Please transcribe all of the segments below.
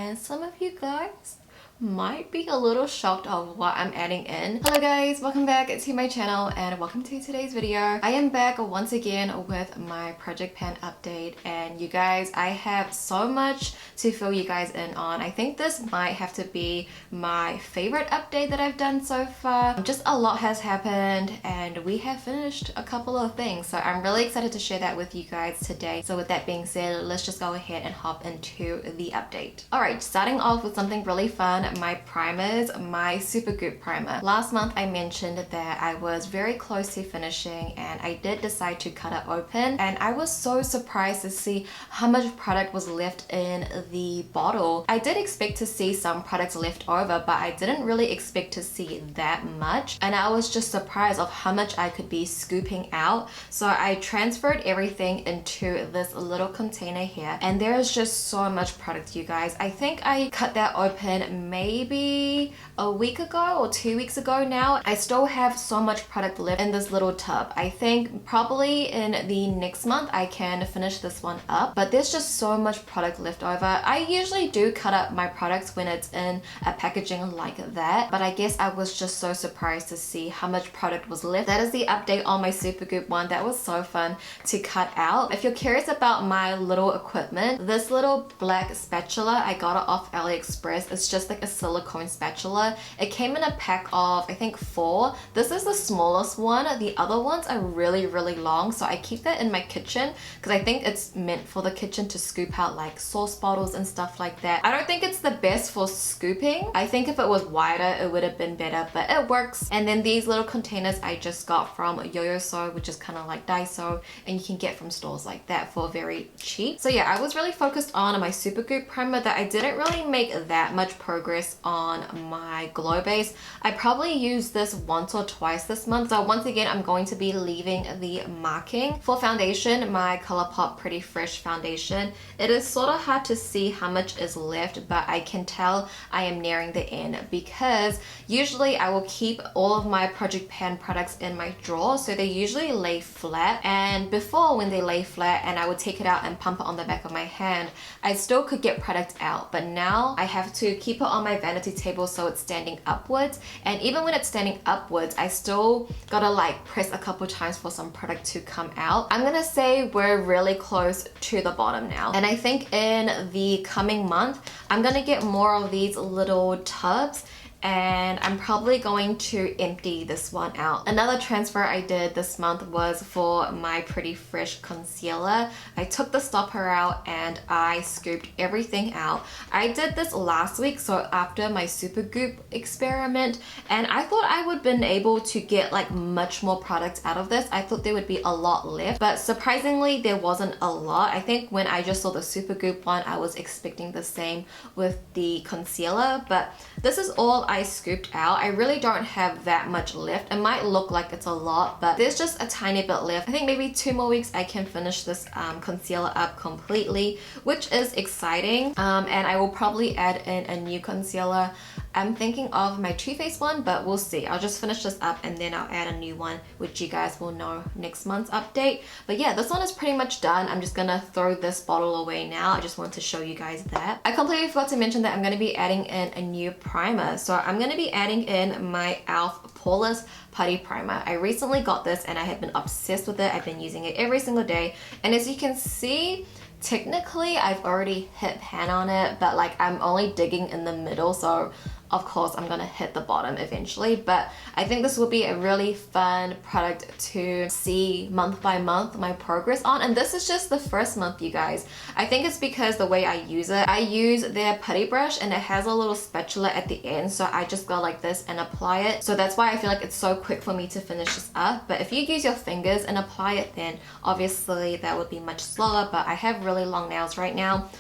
and some of you guys might be a little shocked of what I'm adding in. Hello guys, welcome back to my channel and welcome to today's video. I am back once again with my project pan update, and you guys, I have so much to fill you guys in on. I think this might have to be my favorite update that I've done so far. Just a lot has happened and we have finished a couple of things, so I'm really excited to share that with you guys today. So with that being said, let's just go ahead and hop into the update. Alright, starting off with something really fun, my primers, my Super Goop primer. Last month I mentioned that I was very close to finishing and I did decide to cut it open, and I was so surprised to see how much product was left in the bottle. I did expect to see some products left over, but I didn't really expect to see that much, and I was just surprised of how much I could be scooping out. So I transferred everything into this little container here, and there is just so much product, you guys. I think I cut that open maybe a week ago or 2 weeks ago now. I still have so much product left in this little tub. I think probably in the next month I can finish this one up, but there's just so much product left over. I usually do cut up my products when it's in a packaging like that, but I guess I was just so surprised to see how much product was left. That is the update on my Super Goop one. That was so fun to cut out. If you're curious about my little equipment, this little black spatula, I got it off AliExpress. It's just like a silicone spatula. It came in a pack of I think 4. This is the smallest one. The other ones are really long, so I keep that in my kitchen because I think it's meant for the kitchen to scoop out like sauce bottles and stuff like that. I don't think it's the best for scooping. I think if it was wider it would have been better, but it works. And then these little containers I just got from Yo-Yo, which is kind of like Daiso, and you can get from stores like that for very cheap. So yeah, I was really focused on my Super Goop primer that I didn't really make that much progress on my glow base. I probably used this once or twice this month, so once again I'm going to be leaving the marking. For foundation, my Colourpop Pretty Fresh foundation, it is sort of hard to see how much is left, but I can tell I am nearing the end because usually I will keep all of my project pan products in my drawer, so they usually lay flat, and before when they lay flat and I would take it out and pump it on the back of my hand, I still could get product out, but now I have to keep it on my vanity table so it's standing upwards, and even when it's standing upwards I still gotta like press a couple times for some product to come out. I'm gonna say we're really close to the bottom now, and I think in the coming month I'm gonna get more of these little tubs, and I'm probably going to empty this one out. Another transfer I did this month was for my Pretty Fresh concealer. I took the stopper out and I scooped everything out. I did this last week, so after my Super Goop experiment, and I thought I would have been able to get like much more products out of this. I thought there would be a lot left, but surprisingly there wasn't a lot. I think when I just saw the Super Goop one I was expecting the same with the concealer, but this is all I scooped out. I really don't have that much left. It might look like it's a lot, but there's just a tiny bit left. I think maybe 2 more weeks I can finish this concealer up completely, which is exciting. And I will probably add in a new concealer. I'm thinking of my Too Faced one, but we'll see. I'll just finish this up and then I'll add a new one, which you guys will know next month's update. But yeah, this one is pretty much done. I'm just gonna throw this bottle away now. I just want to show you guys that. I completely forgot to mention that I'm gonna be adding in a new primer. So I'm gonna be adding in my e.l.f. Poreless Putty Primer. I recently got this and I have been obsessed with it. I've been using it every single day, and as you can see, technically I've already hit pan on it, but like I'm only digging in the middle, so of course I'm gonna hit the bottom eventually. But I think this will be a really fun product to see month by month my progress on, and this is just the first month, you guys. I think it's because the way I use it, I use their putty brush and it has a little spatula at the end, so I just go like this and apply it. So that's why I feel like it's so quick for me to finish this up. But if you use your fingers and apply it, then obviously that would be much slower. But I have really long nails right now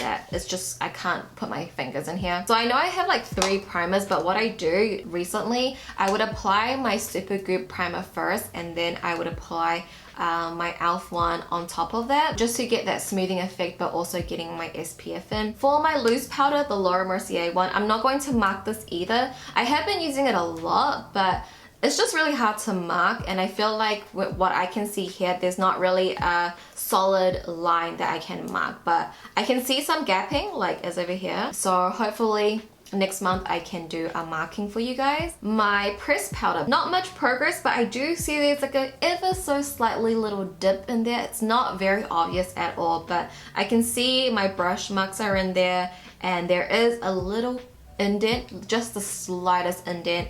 that it's just, I can't put my fingers in here. So I know I have like 3 primers, but what I do recently, I would apply my Super Goop primer first, and then I would apply my e.l.f. one on top of that, just to get that smoothing effect, but also getting my SPF in. For my loose powder, the Laura Mercier one, I'm not going to mark this either. I have been using it a lot, but it's just really hard to mark, and I feel like with what I can see here, there's not really a solid line that I can mark, but I can see some gapping like as over here. So hopefully next month I can do a marking for you guys. My pressed powder, not much progress, but I do see there's like a ever so slightly little dip in there. It's not very obvious at all, but I can see my brush marks are in there, and there is a little indent, just the slightest indent.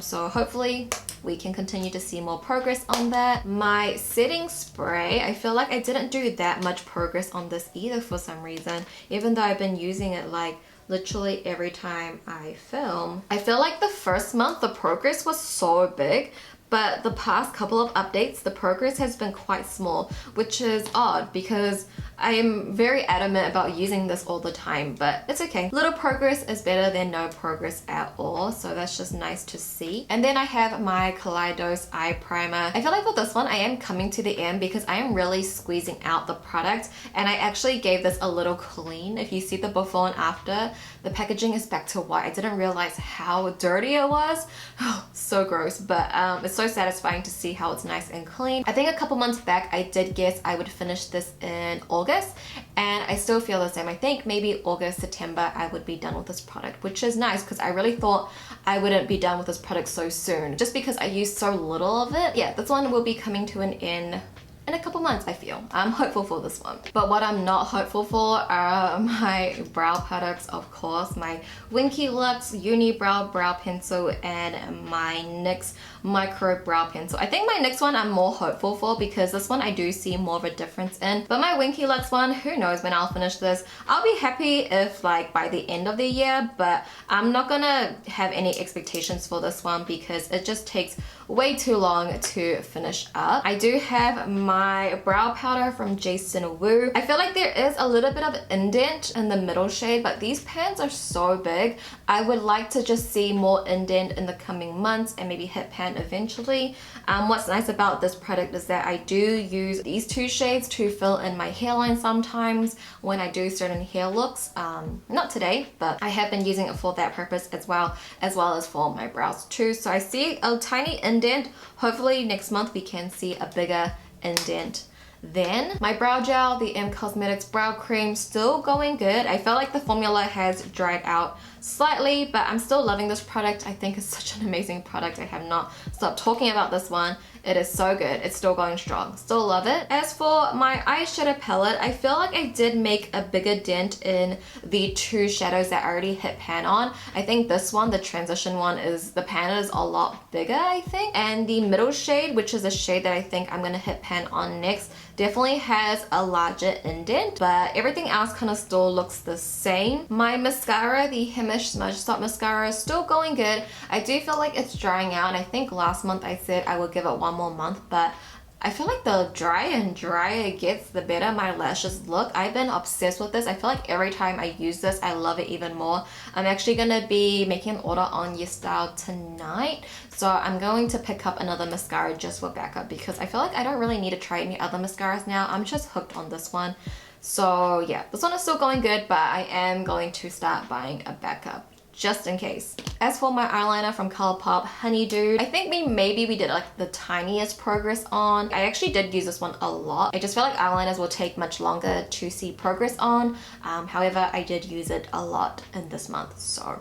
So hopefully we can continue to see more progress on that. My setting spray, I feel like I didn't do that much progress on this either for some reason, even though I've been using it like literally every time I film. I feel like the first month the progress was so big, but the past couple of updates the progress has been quite small, which is odd because I am very adamant about using this all the time, but it's okay. Little progress is better than no progress at all, so that's just nice to see. And then I have my Kaleidos Eye Primer. I feel like for this one I am coming to the end because I am really squeezing out the product, and I actually gave this a little clean. If you see the before and after, the packaging is back to white. I didn't realize how dirty it was. Oh, so gross, but it's so satisfying to see how it's nice and clean. I think a couple months back I did guess I would finish this in August, and I still feel the same. I think maybe August, September I would be done with this product, which is nice because I really thought I wouldn't be done with this product so soon just because I used so little of it. Yeah, this one will be coming to an end in a couple months, I feel. I'm hopeful for this one. But what I'm not hopeful for are my brow products, of course. My Winky Luxe Unibrow Brow Pencil and my NYX Micro Brow Pencil. I think my next one I'm more hopeful for because this one I do see more of a difference in. But my Winky Luxe one, who knows when I'll finish this. I'll be happy if like by the end of the year, but I'm not gonna have any expectations for this one because it just takes way too long to finish up. I do have my brow powder from Jason Wu. I feel like there is a little bit of indent in the middle shade, but these pans are so big. I would like to just see more indent in the coming months and maybe hit pan eventually. What's nice about this product is that I do use these two shades to fill in my hairline sometimes when I do certain hair looks. Not today, but I have been using it for that purpose as well as for my brows too. So I see a tiny indent. Hopefully next month we can see a bigger indent. Then my brow gel, the M Cosmetics brow cream, still going good. I feel like the formula has dried out slightly, but I'm still loving this product. I think it's such an amazing product. I have not stopped talking about this one. It is so good. It's still going strong. Still love it. As for my eyeshadow palette, I feel like I did make a bigger dent in the two shadows that I already hit pan on. I think this one, the transition one, is the pan is a lot bigger, I think. And the middle shade, which is a shade that I think I'm gonna hit pan on next, definitely has a larger indent, but everything else kind of still looks the same. My mascara, the Hemish Smudge Stop Mascara, is still going good. I do feel like it's drying out, and I think last month I said I would give it one more month, but I feel like the drier and drier it gets, the better my lashes look. I've been obsessed with this. I feel like every time I use this, I love it even more. I'm actually gonna be making an order on YesStyle tonight. So I'm going to pick up another mascara just for backup because I feel like I don't really need to try any other mascaras now. I'm just hooked on this one. So yeah, this one is still going good, but I am going to start buying a backup just in case. As for my eyeliner from Colourpop, Honeydew, I think maybe we did like the tiniest progress on. I actually did use this one a lot. I just feel like eyeliners will take much longer to see progress on. However, I did use it a lot in this month, so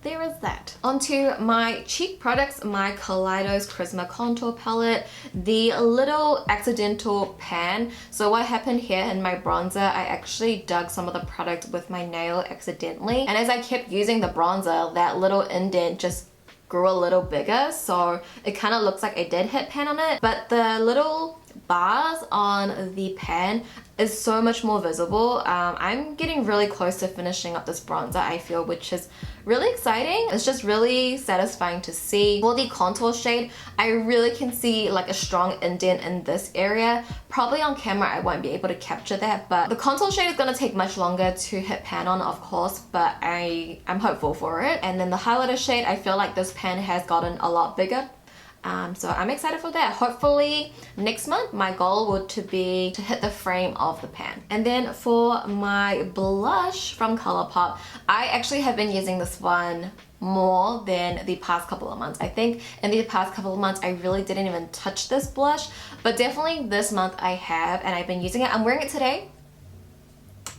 there is that. Onto my cheek products, my Kaleidos Charisma Contour Palette, the little accidental pan. So what happened here in my bronzer, I actually dug some of the product with my nail accidentally. And as I kept using the bronzer, that little indent just grew a little bigger. So it kind of looks like I did hit pan on it. But the little bars on the pan is so much more visible. I'm getting really close to finishing up this bronzer, I feel, which is really exciting. It's just really satisfying to see. For the contour shade, I really can see like a strong indent in this area. Probably on camera I won't be able to capture that, but the contour shade is gonna take much longer to hit pan on, of course, but I'm hopeful for it. And then the highlighter shade, I feel like this pan has gotten a lot bigger. So I'm excited for that. Hopefully next month my goal would to be to hit the frame of the pan. And then for my blush from Colourpop, I actually have been using this one more than the past couple of months. I think in the past couple of months I really didn't even touch this blush, but definitely this month I have, and I've been using it. I'm wearing it today.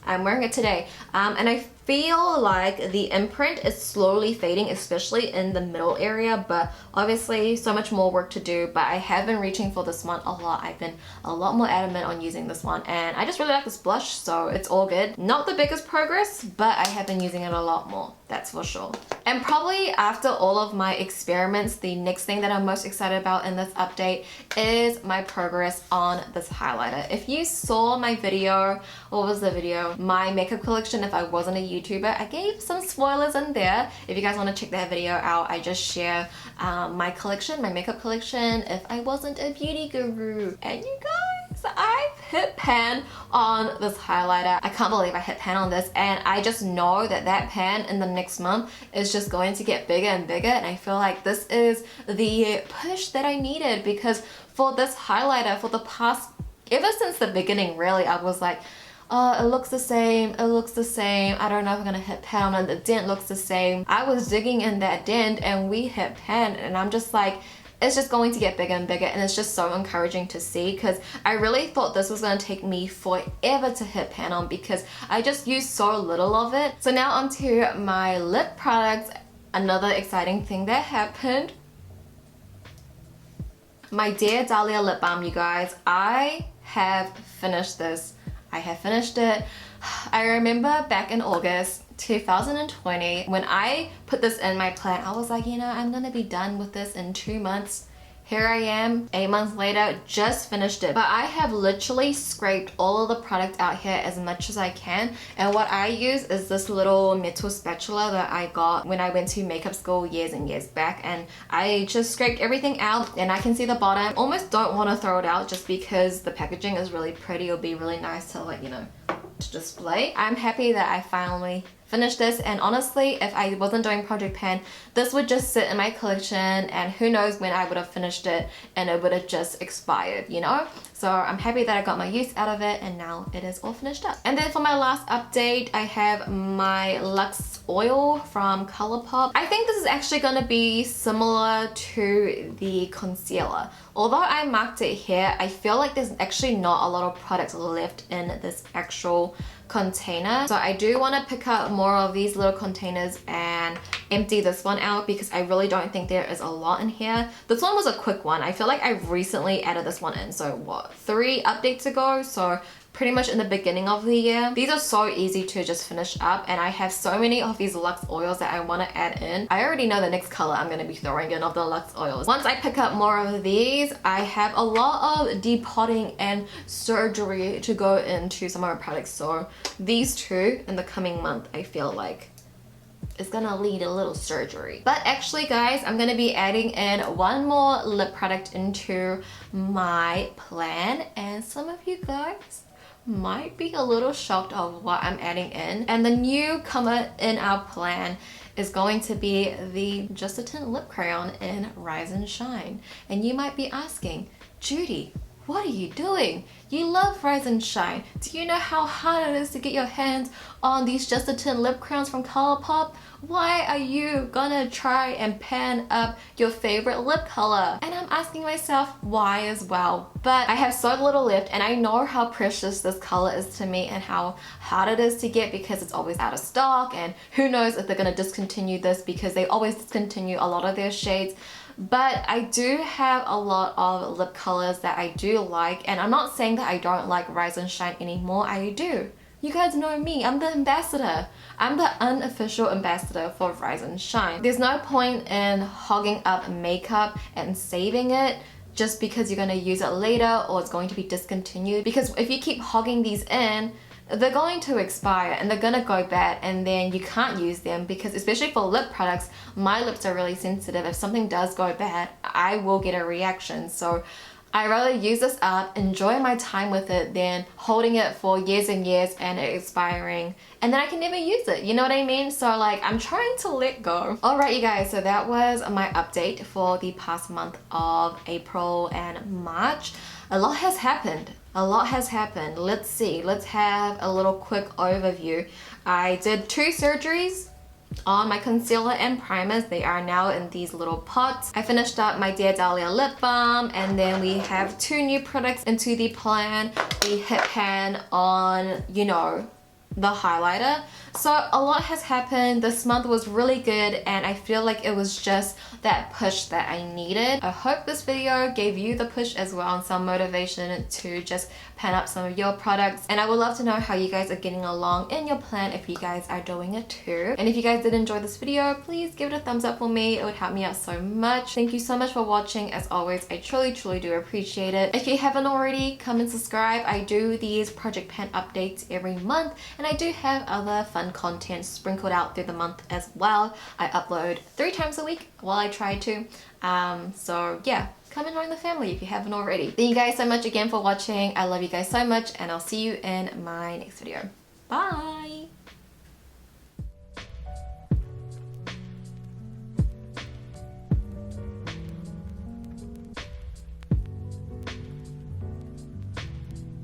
And I feel like the imprint is slowly fading, especially in the middle area, but obviously so much more work to do. But I have been reaching for this one a lot. I've been a lot more adamant on using this one, and I just really like this blush, so it's all good. Not the biggest progress, but I have been using it a lot more, that's for sure. And probably after all of my experiments, the next thing that I'm most excited about in this update is my progress on this highlighter. If you saw my video, what was the video? My makeup collection, if I wasn't a YouTuber, I gave some spoilers in there. If you guys want to check that video out, I just share my collection, my makeup collection, if I wasn't a beauty guru. And you guys, I've hit pan on this highlighter. I can't believe I hit pan on this, and I just know that that pan in the next month is just going to get bigger and bigger, and I feel like this is the push that I needed, because for this highlighter, for the past, ever since the beginning really, I was like, oh, it looks the same, I don't know if I'm gonna hit pan on it, the dent looks the same. I was digging in that dent and we hit pan, and I'm just like, it's just going to get bigger and bigger, and it's just so encouraging to see, because I really thought this was going to take me forever to hit pan on because I just used so little of it. So now onto my lip products. Another exciting thing that happened, my Dear Dahlia lip balm, you guys. I have finished this. I have finished it. I remember back in August 2020 when I put this in my plan, I was like, you know, I'm gonna be done with this in 2 months. Here I am, 8 months later, just finished it. But I have literally scraped all of the product out here as much as I can, and what I use is this little metal spatula that I got when I went to makeup school years and years back, and I just scraped everything out, and I can see the bottom. Almost don't want to throw it out just because the packaging is really pretty. It'll be really nice to, like, you know, to display. I'm happy that I finally finished this, and honestly, if I wasn't doing Project Pan, this would just sit in my collection, and who knows when I would have finished it and it would have just expired, you know? So I'm happy that I got my use out of it, and now it is all finished up. And then for my last update, I have my Luxe Oil from Colourpop. I think this is actually going to be similar to the concealer. Although I marked it here, I feel like there's actually not a lot of products left in this actual container. So I do want to pick up more of these little containers and empty this one out, because I really don't think there is a lot in here. This one was a quick one. I feel like I recently added this one in, so what, 3 updates ago? So pretty much in the beginning of the year. These are so easy to just finish up, and I have so many of these Luxe oils that I want to add in. I already know the next color I'm going to be throwing in of the Luxe oils. Once I pick up more of these, I have a lot of depotting and surgery to go into some of our products. So these two in the coming month, I feel like it's gonna need a little surgery. But actually guys, I'm gonna be adding in one more lip product into my plan, and some of you guys might be a little shocked of what I'm adding in. And the newcomer in our plan is going to be the Just a Tint Lip Crayon in Rise and Shine. And you might be asking, Judy, what are you doing? You love Rise and Shine. Do you know how hard it is to get your hands on these Just a Tint lip crayons from Colourpop? Why are you gonna try and pan up your favorite lip color? And I'm asking myself why as well. But I have so little left, and I know how precious this color is to me and how hard it is to get, because it's always out of stock, and who knows if they're gonna discontinue this, because they always discontinue a lot of their shades. But I do have a lot of lip colors that I do like, and I'm not saying that I don't like Rise and Shine anymore. I do. You guys know me, I'm the ambassador. I'm the unofficial ambassador for Rise and Shine. There's no point in hogging up makeup and saving it just because you're gonna use it later or it's going to be discontinued. Because if you keep hogging these in, they're going to expire and they're gonna go bad, and then you can't use them, because especially for lip products, my lips are really sensitive. If something does go bad, I will get a reaction. So I'd rather use this up, enjoy my time with it, than holding it for years and years and it expiring and then I can never use it, you know what I mean? So like, I'm trying to let go. Alright you guys, so that was my update for the past month of April and March. A lot has happened. A lot has happened. Let's see, let's have a little quick overview. I did 2 surgeries on my concealer and primers. They are now in these little pots. I finished up my Dear Dahlia lip balm, and then we have 2 new products into the plan. The hit pan on, you know, the highlighter. So a lot has happened. This month was really good and I feel like it was just that push that I needed. I hope this video gave you the push as well and some motivation to just pan up some of your products, and I would love to know how you guys are getting along in your plan if you guys are doing it too. And if you guys did enjoy this video, please give it a thumbs up for me. It would help me out so much. Thank you so much for watching. As always, I truly do appreciate it. If you haven't already, come and subscribe. I do these project pan updates every month and I do have other fun content sprinkled out through the month as well. I upload 3 times a week, well I try to. So yeah, come and join the family if you haven't already. Thank you guys so much again for watching. I love you guys so much and I'll see you in my next video. Bye!